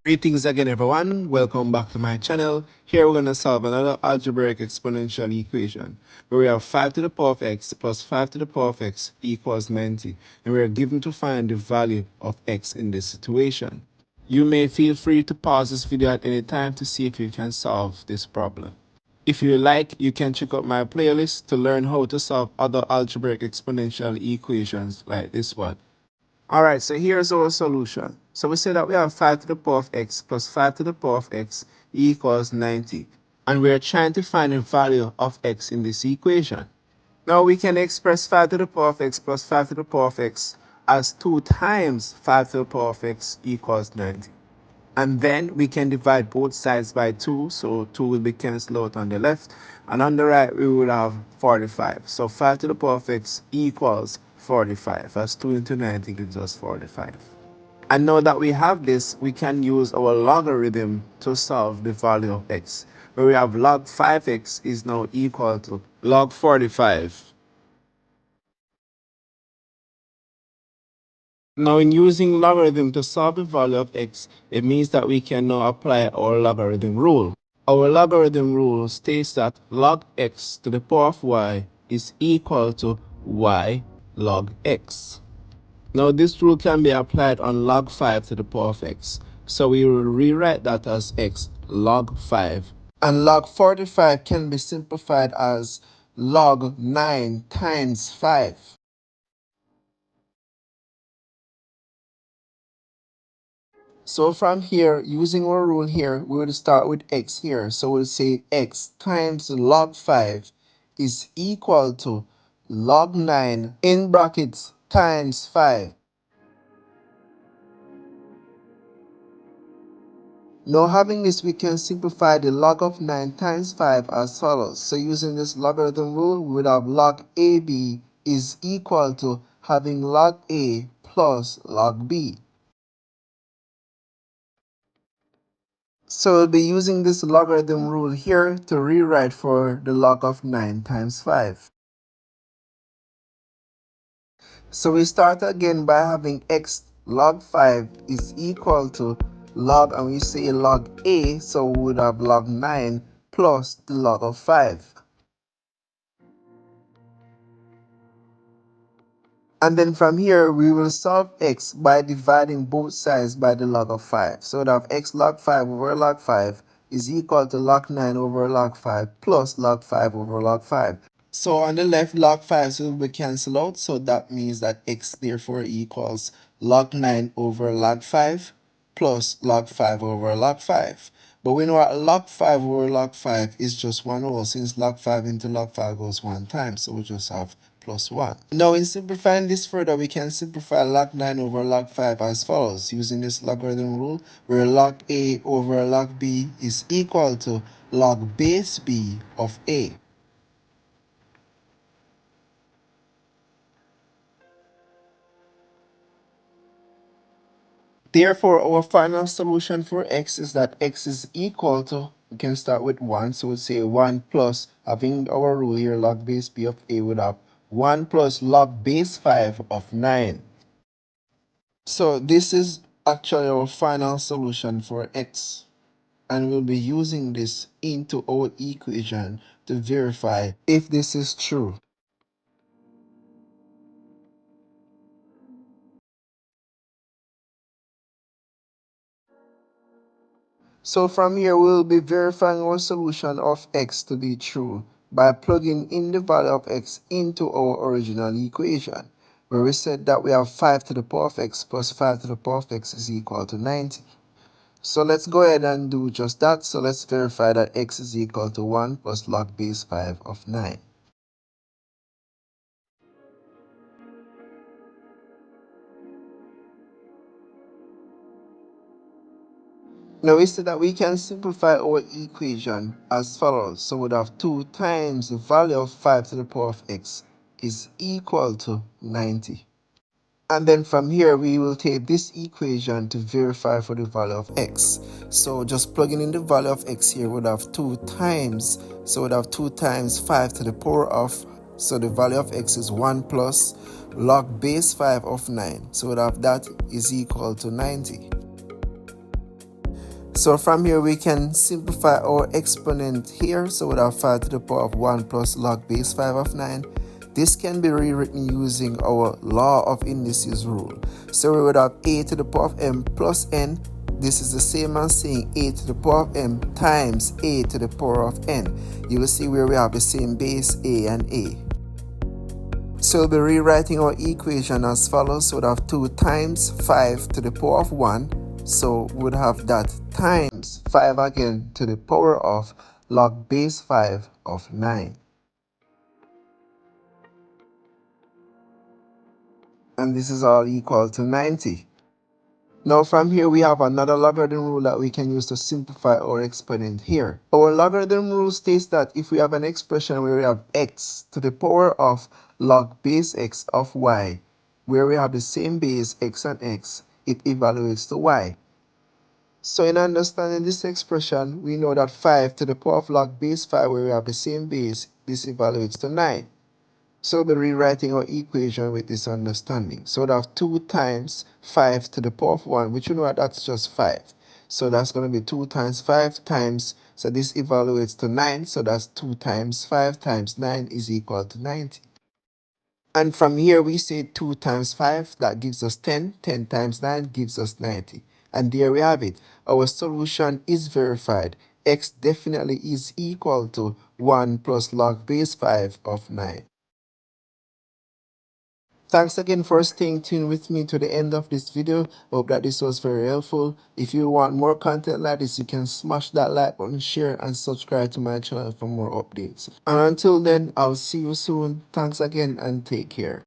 Greetings again, everyone. Welcome back to my channel. Here we're going to solve another algebraic exponential equation where we have 5 to the power of x plus 5 to the power of x equals 90. And we are given to find the value of x in this situation. You may feel free to pause this video at any time to see if you can solve this problem. If you like, you can check out my playlist to learn how to solve other algebraic exponential equations like this one. Alright, so here's our solution. So we say that we have 5 to the power of x plus 5 to the power of x equals 90. And we're trying to find the value of x in this equation. Now we can express 5 to the power of x plus 5 to the power of x as 2 times 5 to the power of x equals 90. And then we can divide both sides by 2, so 2 will be cancelled out on the left, and on the right we will have 45. So 5 to the power of x equals 45, as 2 into 90 gives us 45. And now that we have this, we can use our logarithm to solve the value of x, where we have log 5x is now equal to log 45. Now, in using logarithm to solve the value of x, it means that we can now apply our logarithm rule. Our logarithm rule states that log x to the power of y is equal to y log x. Now, this rule can be applied on log 5 to the power of x. So we will rewrite that as x log 5. And log 45 can be simplified as log 9 times 5. So from here, using our rule here, we will start with x here. So we'll say x times log 5 is equal to log 9 in brackets times 5. Now having this, we can simplify the log of 9 times 5 as follows. So using this logarithm rule, we would have log AB is equal to having log A plus log B. So we'll be using this logarithm rule here to rewrite for the log of 9 times 5. So we start again by having x log 5 is equal to log, and we say log A, so we would have log 9 plus the log of 5. And then from here, we will solve x by dividing both sides by the log of 5. So that x log 5 over log 5 is equal to log 9 over log 5 plus log 5 over log 5. So on the left, log 5 will be cancelled out. So that means that x therefore equals log 9 over log 5 plus log 5 over log 5. But we know that log 5 over log 5 is just one whole, since log 5 into log 5 goes one time. So we just have plus 1. Now in simplifying this further, we can simplify log 9 over log 5 as follows, using this logarithm rule, where log A over log B is equal to log base B of A. Therefore, our final solution for x is that x is equal to, we can start with 1, so we'll say 1 plus, having our rule here, log base b of a would have 1 plus log base 5 of 9. So this is actually our final solution for x. And we'll be using this into our equation to verify if this is true. So from here, we'll be verifying our solution of x to be true by plugging in the value of x into our original equation, where we said that we have 5 to the power of x plus 5 to the power of x is equal to 90. So let's go ahead and do just that. So let's verify that x is equal to 1 plus log base 5 of 9. Now we see that we can simplify our equation as follows. So we'd have 2 times the value of 5 to the power of x is equal to 90. And then from here, we will take this equation to verify for the value of x. So just plugging in the value of x here, would have 2 times. So we'd have 2 times 5 to the power of, so the value of x is 1 plus log base 5 of 9. So we'd have that is equal to 90. So from here we can simplify our exponent here. So we have 5 to the power of 1 plus log base 5 of 9. This can be rewritten using our law of indices rule. So we would have a to the power of m plus n. This is the same as saying a to the power of m times a to the power of n. You will see where we have the same base, a and a. So we'll be rewriting our equation as follows. So we'd have 2 times 5 to the power of 1. So we would have that times 5 again to the power of log base 5 of 9. And this is all equal to 90. Now from here we have another logarithm rule that we can use to simplify our exponent here. Our logarithm rule states that if we have an expression where we have x to the power of log base x of y, where we have the same base x and x, it evaluates to y. So in understanding this expression, we know that 5 to the power of log base 5, where we have the same base, this evaluates to 9. So we're rewriting our equation with this understanding. So we have 2 times 5 to the power of 1, which you know that's just 5. So that's going to be 2 times 5 times, so this evaluates to 9. So that's 2 times 5 times 9 is equal to 90. And from here we say 2 times 5, that gives us 10. 10 times 9 gives us 90. And there we have it. Our solution is verified. X definitely is equal to 1 plus log base 5 of 9. Thanks again for staying tuned with me to the end of this video. Hope that this was very helpful. If you want more content like this, you can smash that like button, share, and subscribe to my channel for more updates. And until then, I'll see you soon. Thanks again and take care.